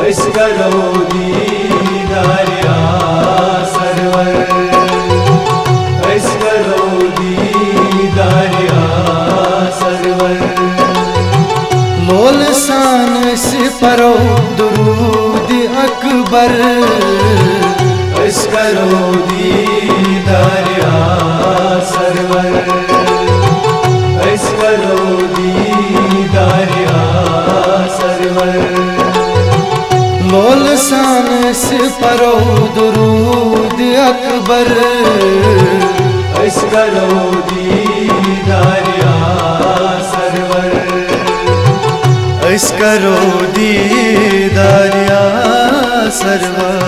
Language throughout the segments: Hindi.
ऐस करो दीदार या सरवर, ऐस करो दीदार या सरवर। लोल शान से परो दुरूद अकबर, ऐस करो दीदार या सरवर, ऐस करो दीदार या सरवर। लोल शान से परो दुरूद अकबर, ऐस करो दीदार या सरवर, ऐस करो दीदार या सरवर।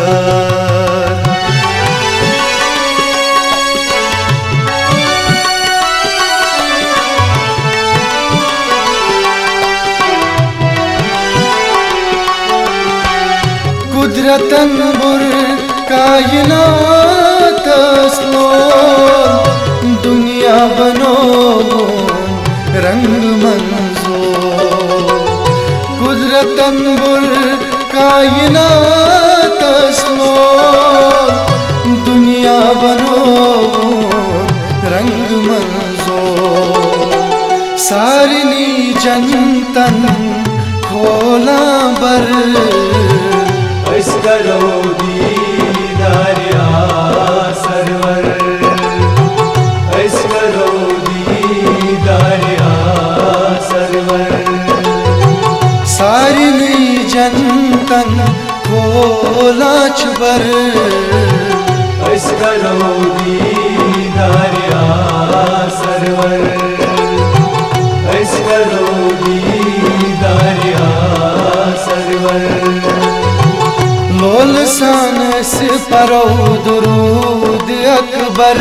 कुदरतन बुर कायनात असलो, दुनिया बनो रंग मंजो। कुदरतन बुर कायनात असलो, दुनिया बनो रंग मंजो। सारनी जनतन खोला बर, ऐस करो दीदार या सरवर, ऐस करो दीदार या सरवर। सारी नई जनतन खोला छबर, ऐस करो दीदार या सरवर, ऐस करो दीदार या सरवर। लोल शान से परो दुरूद अकबर,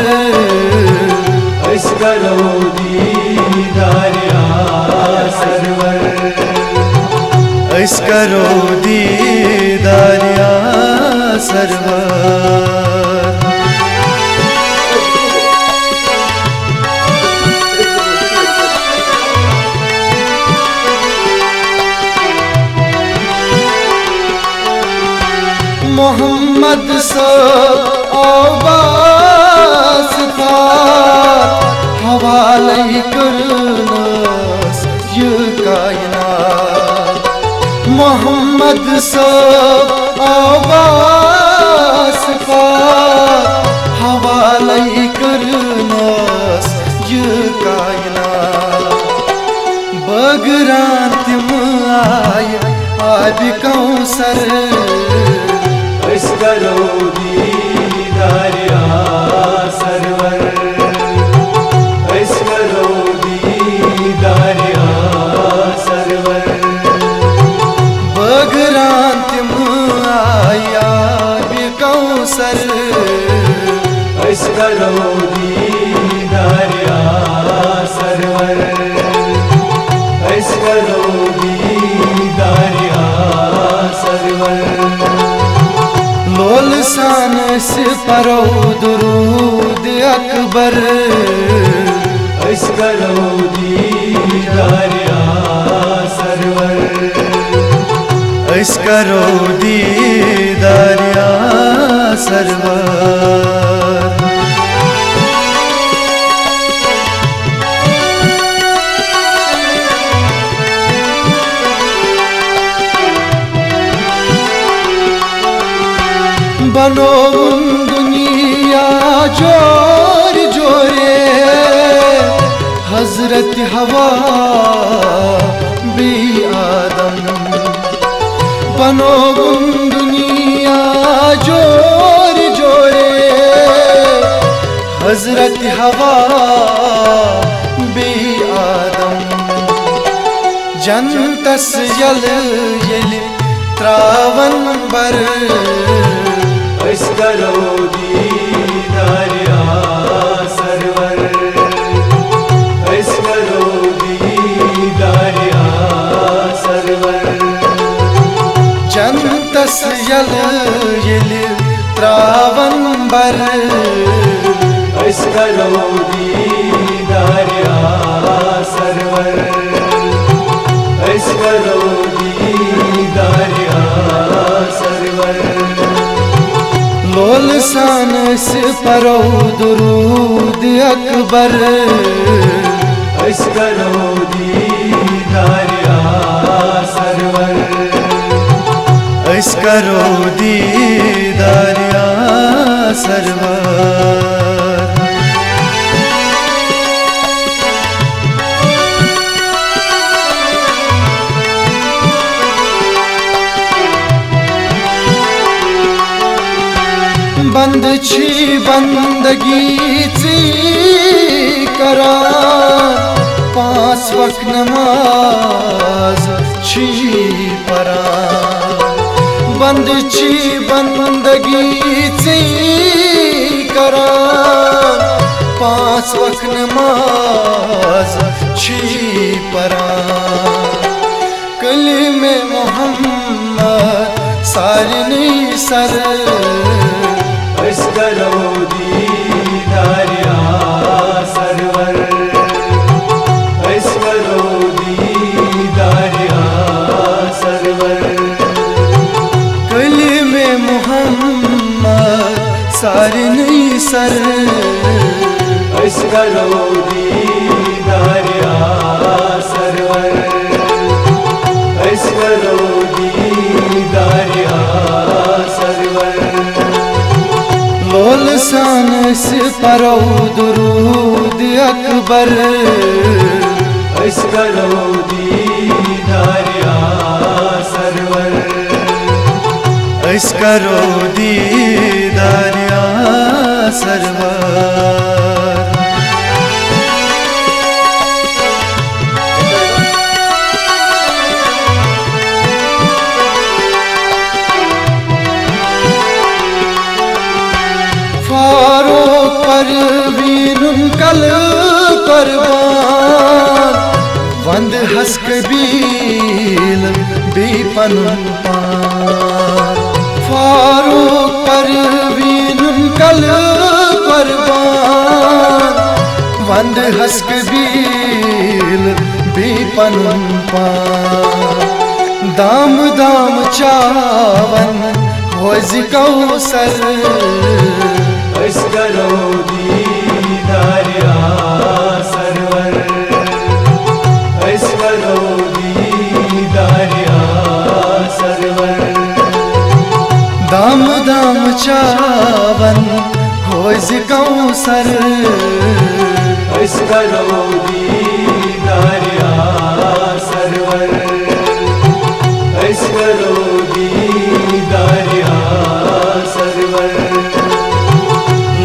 ऐस करो दीदार या सरवर, ऐस करो दीदार या सरवर। मोहम्मद सो आवास था, हवाले करनस ये कायनात। मोहम्मद सो आवास था, हवाले करनस ये कायनात। बगरान तिम आय आब कौसर, ऐस करो दीदार या सरवर, ऐस करो दीदार या सरवर। बगरान तिम आया कौसर, ऐस करो दीदार या सरवर, ऐस करो दीदार या सरवर। लोल शान से परो दुरूद अकबर, ऐस करो दीदार या सरवर, ऐस करो दीदार या सरवर। बनो दुनिया जोर जोरे, हजरत हवा बी आदम। बनो दुनिया जोर जोरे, हजरत हवा बी आदम। जनतस यल यल त्रावन बर, ऐस करो दीदार या सरवर, ऐस करो दीदार या सरवर। जनतस यल यल त्रावन बर, ऐस करो दीदार या सरवर, ऐस करो दीदार या से परो दुरूद अकबर ऐस करो दीदार या सरवर ऐस करो दीदार या सरवर बंद छी बंदगी ची करा 5 वक्त नमाज छी परा बंद छी बंदगी ची करा 5 वक्त नमाज छी परा कलीमे मोहम्मद सारनी सर ऐस करो दीदार या सरवर ऐस करो दीदार या सरवर कलीमे मोहम्मद सारनी सर ऐस करो दीदार या सरवर ऐस करो दीदार या सरवर लोल शान से परो दुरूद अकबर ऐस करो दीदार या सरवर ऐस करो दीदार या सरवर फारूक परवीन कल कुर्बान वंद हस्क बील बेपन पार फारूक परवीन कल कुर्बान वंद हस्क बील बेपन पार दाम दाम चावन होज कौसर ऐस करो दीदार या सरवर ऐस करो दीदार या सरवर दाम दाम चावन होज कौसर ऐस करो दीदार या सरवर ऐस करो दीदार या सरवर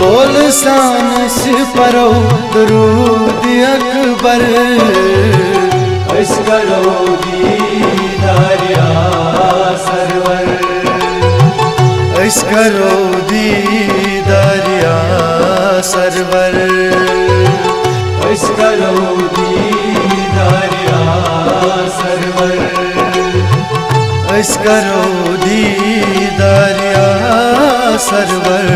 लोल शान से परो दुरूद अकबर ऐस करो दीदार या सरवर ऐस करो दीदार या सरवर ऐस करो दीदार या सरवर ऐस करो दीदार या सरवर।